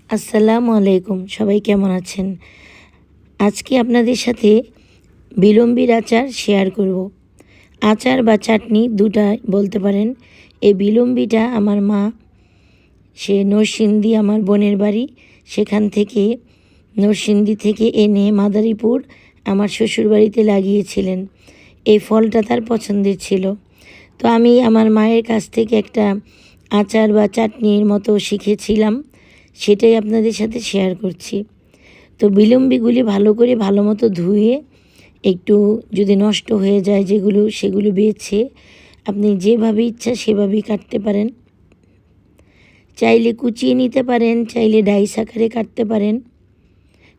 আসসালামু আলাইকুম, সবাই কেমন আছেন? আজকে আপনাদের সাথে বিলম্বির আচার শেয়ার করব। আচার বা চাটনি দুটা বলতে পারেন। এই বিলম্বিটা আমার মা, সে নরসিংদী আমার বোনের বাড়ি, সেখান থেকে নরসিংদী থেকে এনে মাদারীপুর আমার শ্বশুরবাড়িতে লাগিয়েছিলেন। এই ফলটা তার পছন্দের ছিল। তো আমি আমার মায়ের কাছ থেকে একটা আচার বা চাটনির মতো শিখেছিলাম, সেটাই আপনাদের সাথে শেয়ার করছি। তো বিলম্বিগুলি ভালো মতো ধুয়ে, একটু যদি নষ্ট হয়ে যায় যেগুলো, সেগুলো বেছে আপনি যেভাবে ইচ্ছা সেভাবেই কাটতে পারেন। চাইলে কুচিয়ে নিতে পারেন, চাইলে ডাইস আকারে কাটতে পারেন।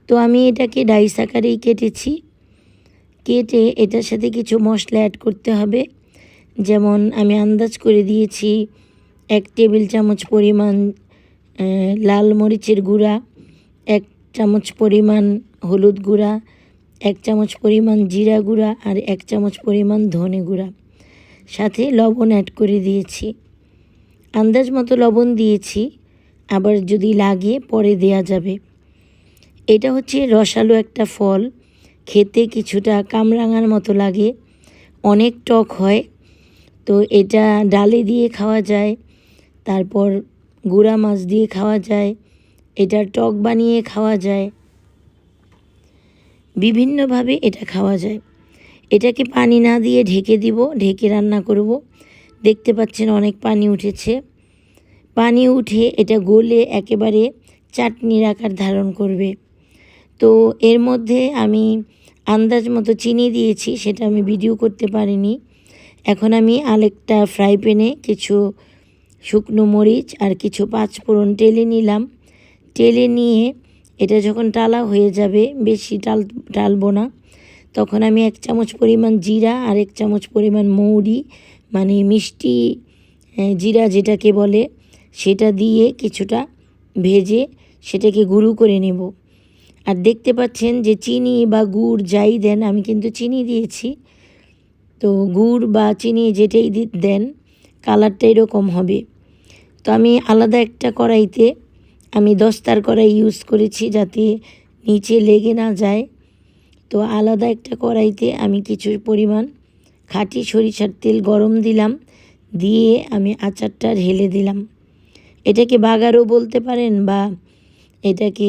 তো আমি এটাকে ডাইস আকারেই কেটেছি। কেটে এটার সাথে কিছু মশলা অ্যাড করতে হবে। যেমন আমি আন্দাজ করে দিয়েছি 1 টেবিল চামচ পরিমাণ লাল মরিচের গুঁড়া, 1 চামচ পরিমাণ হলুদ গুঁড়া, 1 চামচ পরিমাণ জিরা গুঁড়া আর 1 চামচ পরিমাণ ধনে গুঁড়া, সাথে লবণ অ্যাড করে দিয়েছি। আন্দাজ মতো লবণ দিয়েছি, আবার যদি লাগে পরে দেয়া যাবে। এটা হচ্ছে রসালো একটা ফল, খেতে কিছুটা কামরাঙার মতো লাগে, অনেক টক হয়। তো এটা ডালে দিয়ে খাওয়া যায়, তারপর গুঁড়া মাছ দিয়ে খাওয়া যায়, এটা টক বানিয়ে খাওয়া যায়, বিভিন্নভাবে এটা খাওয়া যায়। এটাকে পানি না দিয়ে ঢেকে দিব, ঢেকে রান্না করব। দেখতে পাচ্ছেন অনেক পানি উঠেছে। পানি উঠে এটা গলে একেবারে চাটনির আকার ধারণ করবে। তো এর মধ্যে আমি আন্দাজ মতো চিনি দিয়েছি, সেটা আমি ভিডিও করতে পারিনি। এখন আমি আরেকটা ফ্রাই প্যানে কিছু শুকনো মরিচ আর কিছু পাঁচফোড়ন টেলে নিলাম। টেলে নিয়ে এটা যখন টালা হয়ে যাবে, বেশি টালবো না, তখন আমি 1 চামচ পরিমাণ জিরা আর 1 চামচ পরিমাণ মৌরি, মানে মিষ্টি জিরা যেটাকে বলে, সেটা দিয়ে কিছুটা ভেজে সেটাকে গুঁড়ো করে নেব। আর দেখতে পাচ্ছেন যে চিনি বা গুড় যাই দেন, আমি কিন্তু চিনি দিয়েছি। তো গুড় বা চিনি যেটাই দেন, কালারটা এরকম হবে। তো আমি আলাদা একটা কড়াইতে, আমি দস্তার কড়াই ইউজ করেছি যাতে নিচে লেগে না যায়। তো আলাদা একটা কড়াইতে আমি কিছু পরিমাণ খাঁটি সরিষার তেল গরম দিলাম, দিয়ে আমি আচারটা ঢেলে দিলাম। এটাকে বাগারও বলতে পারেন, বা এটাকে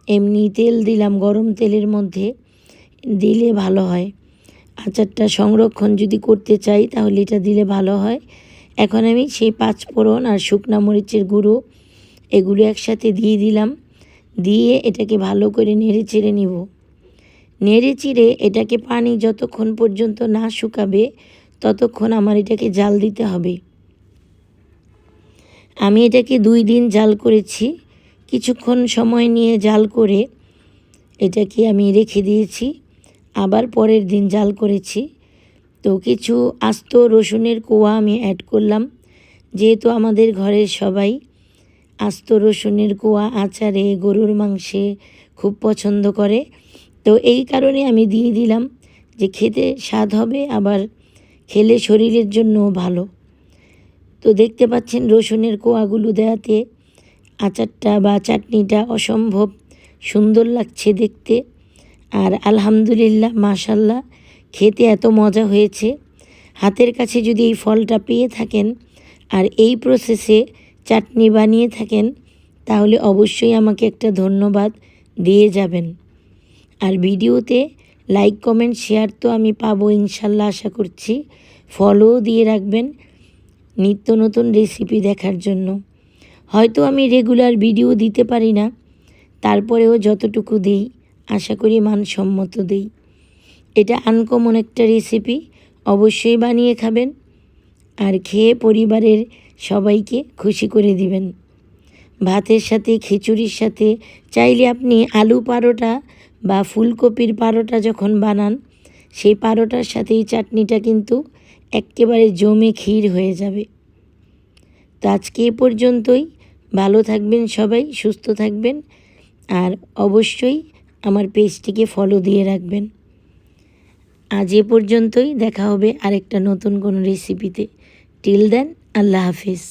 এমনি তেল দিলাম গরম তেলের মধ্যে দিলে ভালো হয়। আচারটা সংরক্ষণ যদি করতে চাই তাহলে এটা দিলে ভালো হয়। এখন আমি সেই পাঁচফোড়ন আর শুকনা মরিচের গুঁড়ো এগুলো একসাথে দিয়ে দিলাম, দিয়ে এটাকে ভালো করে নেড়ে চেড়ে নিব। নেড়ে চিড়ে এটাকে পানি যতক্ষণ পর্যন্ত না শুকাবে ততক্ষণ আমার এটাকে জাল দিতে হবে। আমি এটাকে 2 দিন জাল করেছি। কিছুক্ষণ সময় নিয়ে জাল করে এটাকে আমি রেখে দিয়েছি, আবার পরের দিন জাল করেছি। তো কিছু আস্ত রসুনের কোয়া আমি অ্যাড করলাম, যেহেতু আমাদের ঘরের সবাই আস্ত রসুনের কোয়া আচারে, গরুর মাংসে খুব পছন্দ করে। তো এই কারণে আমি দিয়ে দিলাম, যে খেতে স্বাদ হবে, আবার খেলে শরীরের জন্যও ভালো। তো দেখতে পাচ্ছেন রসুনের কোয়াগুলো দেওয়াতে আচারটা বা চাটনিটা অসম্ভব সুন্দর লাগছে দেখতে। আর আলহামদুলিল্লাহ, মাশাল্লাহ, খেতে এত মজা হয়েছে। হাতের কাছে যদি এই ফলটা পেয়ে থাকেন আর এই প্রসেসে চাটনি বানিয়ে থাকেন, তাহলে অবশ্যই আমাকে একটা ধন্যবাদ দিয়ে যাবেন। আর ভিডিওতে লাইক কমেন্ট শেয়ার তো আমি পাবো ইনশাল্লাহ, আশা করছি। ফলো দিয়ে রাখবেন নিত্য নতুন রেসিপি দেখার জন্য। হয়তো আমি রেগুলার ভিডিও দিতে পারি না, তারপরেও যতটুকু দিই আশা করি মানসম্মত দিই। এটা আনকমন একটা রেসিপি, অবশ্যই বানিয়ে খাবেন আর খেয়ে পরিবারের সবাইকে খুশি করে দিবেন। ভাতের সাথে, খিচুড়ির সাথে, চাইলে আপনি আলু পারোটা বা ফুলকপির পারোটা যখন বানান, সেই পারোটার সাথে এই চাটনিটা কিন্তু এক্কেবারে জমে ক্ষীর হয়ে যাবে। তো আজকে এ পর্যন্তই। ভালো থাকবেন সবাই, সুস্থ থাকবেন, আর অবশ্যই আমার পেজটিকে ফলো দিয়ে রাখবেন। আজ এ পর্যন্তই, দেখা হবে আরেকটা নতুন কোনো রেসিপিতে। টিল দেন, আল্লাহ হাফিজ।